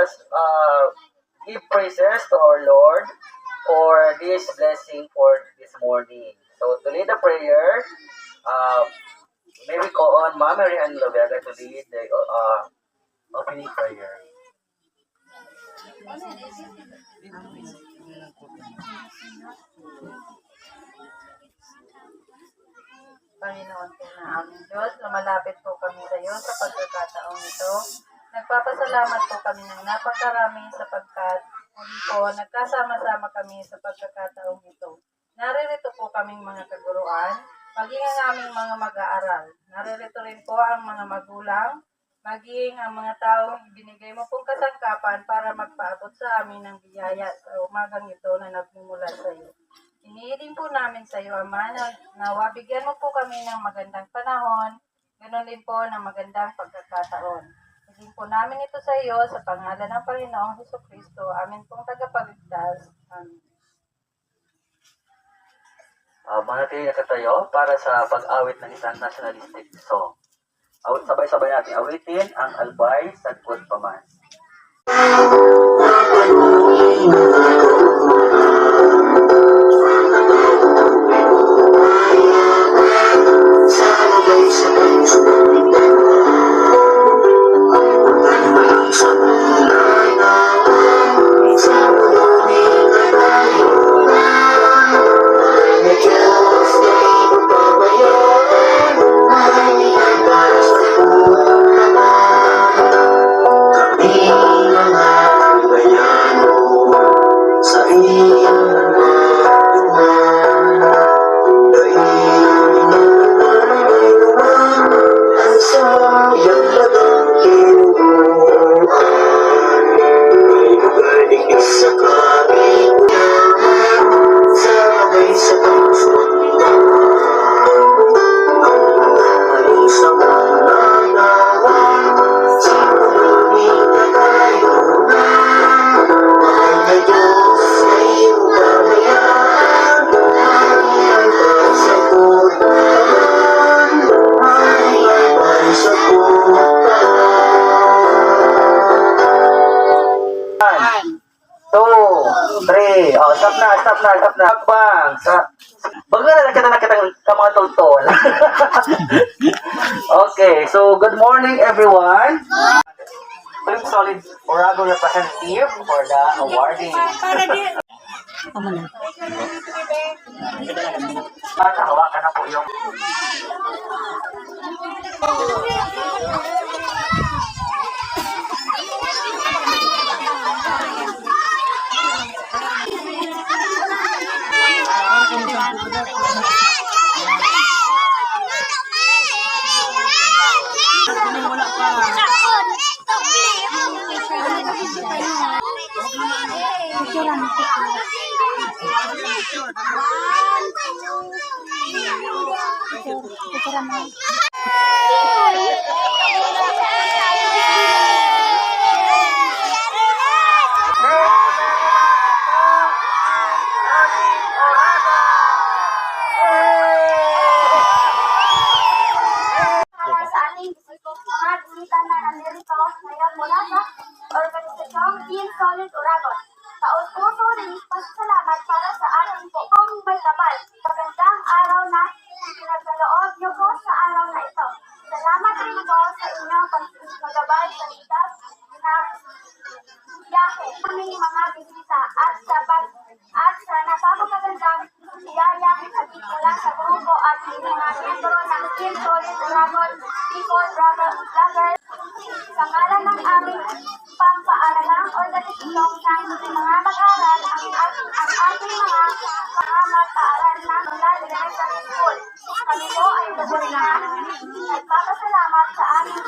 us give praises to our Lord for this blessing for this morning. So to lead the prayer, may we call on Ma'am Mary Ann Lovega to lead the opening prayer. Panginoon po na aming Diyos, lumalapit po kami sa iyo sa pagkakataong ito. Nagpapasalamat po kami ng napakarami sapagkat muli po nagkasama-sama kami sa pagkakataong ito. Naririto po kaming mga kaguruan, maging ang aming mga mag-aaral. Naririto rin po ang mga magulang, maging ang mga taong ibinigay mo pong kasangkapan para magpaabot sa amin ng biyaya sa umagang ito na nagmumula sa iyo. Inihiling po namin sa iyo, Ama, na nawabigyan mo po kami ng magandang panahon, ganoon din po ng magandang pagkakataon. Hiling po namin ito sa iyo sa pangalan ng Panginoong Jesucristo, amin pong tagapagligtas. Amen. Manatili na katayo para sa pag-awit ng isang nationalistic song. Sabay-sabay natin awitin ang Albay Sagpod Paman. Stop na. Bang. Baga na lang kita mga toltol. Okay, so good morning everyone. I'm Solid Orago representative for the awarding. Hawakan na po yung Organisasyong Team Solid Oragon. Taos-puso rin pasalamat para sa ating pong may kapal. Magandang araw na pinagkaloob niyo po sa araw na ito. Salamat rin po sa inyong paggabay sa litas na biyahe aming mga bisita at sa napapagandang biyayang hatid mula sa grupo at mga miyembro ng Team Solid Oragon People Vloggers. Sa ngalan ng aming pampaaralang organisasyon ng mga mag-aaral ang ating mga paaral na mula elementary school. Kami po ay lubos na nagpapasalamat sa aming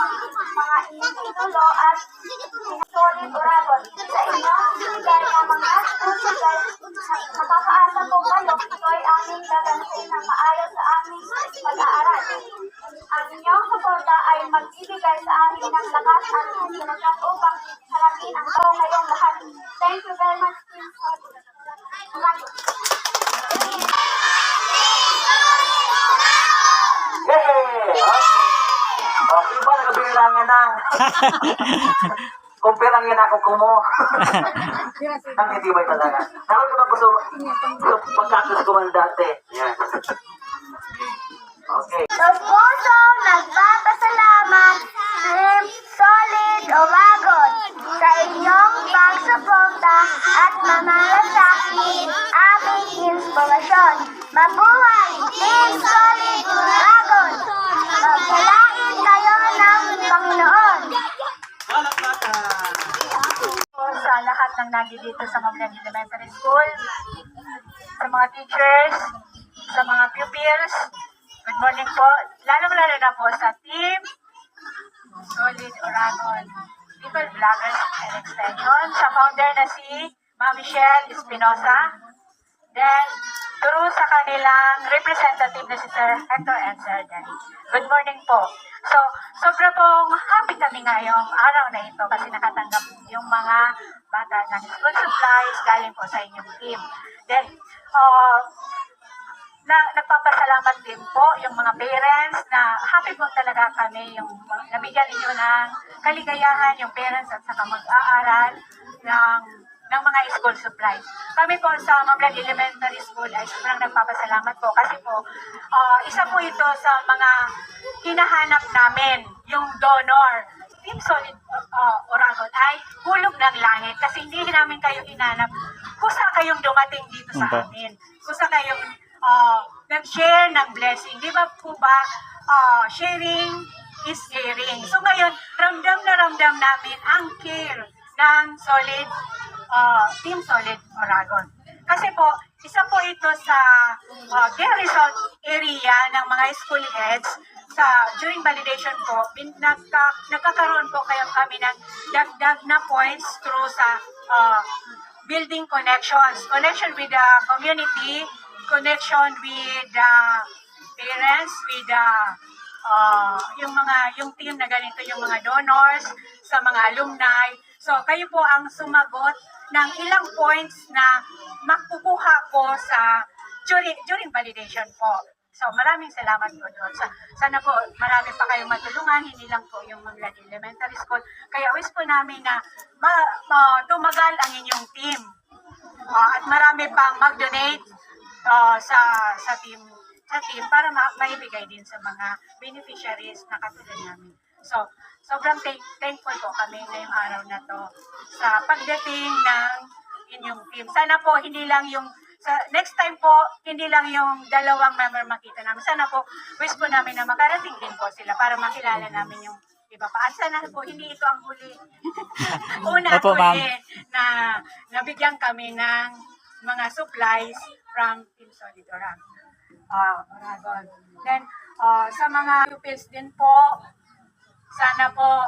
mga ininulo at Solid Oragon sa inyong bigay na mga tutugan. Nakakaasa po kayo, ito ay aming gaganapin ng maayos sa aming pag-aaral. Ang inyong suporta ay magbibigay sa amin ng lakas at sinasyan upang harapin ang ngayong lahat. Thank you very much, Team Solid. Yay! Okay ba? Nagabilangan na. Compare ang yan ako ko mo. Ang titibay talaga. Naroon naman ko sa pagkakas ko man dati. Yan. Okay. Sa puso nagpapasalamat, Team Solid Oragon, sa inyong pagsuporta at mamalasakit aming inspirasyon. Mabuhay, Team Solid Oragon! Magpalain kayo ng Panginoon! Sa lahat ng nandito sa Mablan Elementary School, sa mga teachers, sa mga pupils, good morning po. Lalong-lalo na po sa Team Solid Oragon, People Vloggers and Extension, sa founder na si Ma'am Michelle Espinosa, then through sa kanilang representative na si Sir Hector and Sir Danny. Good morning po. So, sobra pong happy kami ngayong araw na ito kasi nakatanggap yung mga bata ng school supplies galing po sa inyong team. Then, nagpapasalamat din po yung mga parents na happy po talaga kami yung nabigyan ninyo ng kaligayahan yung parents at saka mag-aaral ng mga school supplies. Kami po sa Mablan Elementary School ay sobrang nagpapasalamat po kasi po isa po ito sa mga hinahanap namin, yung donor. Team Solid Oragon ay hulog ng langit kasi hindi namin kayo hinanap kusa kayong dumating dito sa amin. Kusa kayong nag-share ng blessing. Di ba po ba sharing is caring. So ngayon, ramdam na ramdam namin ang care ng Team Solid Oragon. Kasi po, isa po ito sa care result area ng mga school heads during validation po, nagkakaroon po kami ng dagdag na points through sa building connections. Connection with the community, connection with the parents, with the yung team na ganito, yung mga donors, sa mga alumni. So, kayo po ang sumagot ng ilang points na makukuha ko during validation po. So, maraming salamat po doon. Sana po marami pa kayong matulungan, hindi lang po yung Mablan Elementary School. Kaya wish po namin na tumagal ang inyong team. At marami pang mag-donate sa team para maibigay din sa mga beneficiaries na katulad namin. So, sobrang thankful po kami ngayong araw na to sa pagdating ng inyong team. Sana po hindi lang yung next time po, hindi lang yung dalawang member makita namin. Sana po, wish po namin na makarating din po sila para makilala namin yung iba pa. At sana po, hindi ito ang huli. Una at huli na nabigyan kami ng mga supplies from Team Solid Oragon. Then, sa mga pupils din po, sana po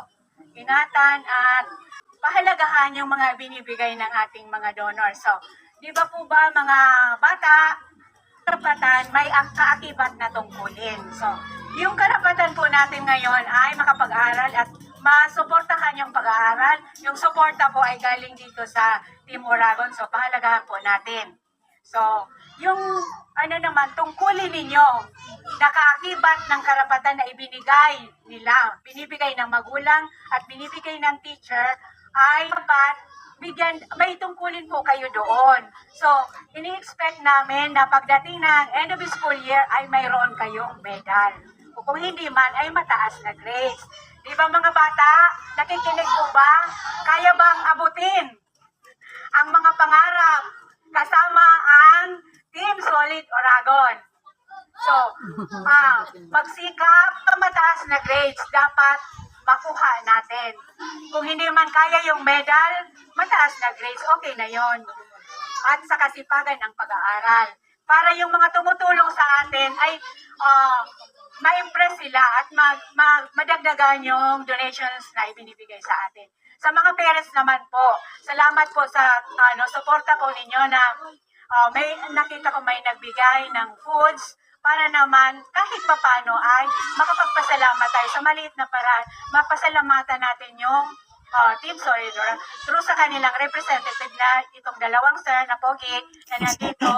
ingatan at pahalagahan yung mga binibigay ng ating mga donors. So, di ba po ba mga bata, karapatan may kaakibat na tungkulin. So, yung karapatan po natin ngayon ay makapag-aral at masuportahan yung pag-aaral. Yung suporta po ay galing dito sa Team Oragon. So, pahalagahan po natin. So, yung tungkulin ninyo, nakaakibat ng karapatan na ibinigay nila, binibigay ng magulang at binibigay ng teacher, ay dapat may tungkulin po kayo doon. So, ini-expect namin na pagdating ng end of the school year ay mayroon kayong medal. O kung hindi man, ay mataas na grades. Di ba mga bata, nakikinig po ba? Kaya bang abutin ang mga pangarap kasama ang Team Solid Oragon? So, magsikap sa mataas na grades dapat makuha natin. Kung hindi man kaya yung medal, mataas na grades, okay na yon. At sa kasipagan ng pag-aaral. Para yung mga tumutulong sa atin ay ma-impress sila at madagdagan yung donations na ibinibigay sa atin. Sa mga parents naman po, salamat po sa suporta po ninyo na nakita ko may nagbigay ng foods para naman kahit papano ay makapagpasalamat tayo sa maliit na paraan. Mapasalamatan natin yung Team Solid through sa kanilang representative na itong dalawang sir na pogi na nandito.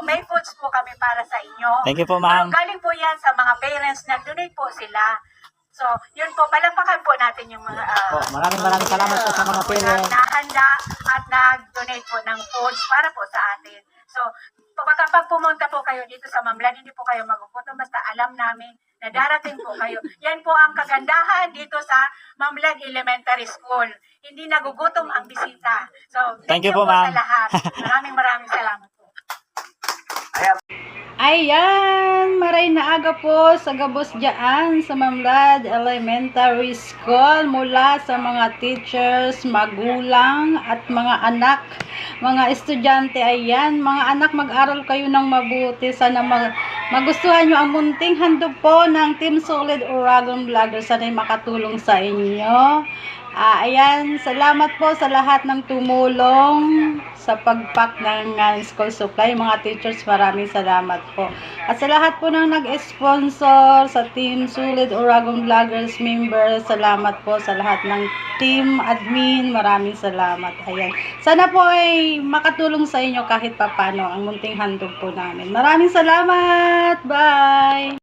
May foods po kami para sa inyo. Thank you po, ma'am. Galing po yan sa mga parents, nag-donate po sila. So, yun po, palampakan po natin yung mga Maraming salamat po sa mga parents. nahanda at nag-donate po ng foods para po sa atin. So, kapag pumunta po kayo dito sa Mamlan, hindi po kayo magugutom, basta alam namin na darating po kayo. Yan po ang kagandahan dito sa Mamlan Elementary School. Hindi nagugutom ang bisita. So, Thank you po, ma'am. sa lahat. Maraming salamat po. Ayan, maray na aga po sa gabos dyan sa Mamlad Elementary School mula sa mga teachers, magulang at mga anak, mga estudyante. Ayan, mga anak, mag-aral kayo ng mabuti. Sana magustuhan nyo ang munting handog po ng Team Solid Uragon Vlogger. Sana'y makatulong sa inyo. Ayan, salamat po sa lahat ng tumulong sa pagpack ng school supply. Mga teachers, maraming salamat po. At sa lahat po ng nag-sponsor sa Team Solid Uragon Vloggers members, salamat po sa lahat ng team admin. Maraming salamat. Ayan. Sana po ay makatulong sa inyo kahit papano ang munting handog po namin. Maraming salamat. Bye!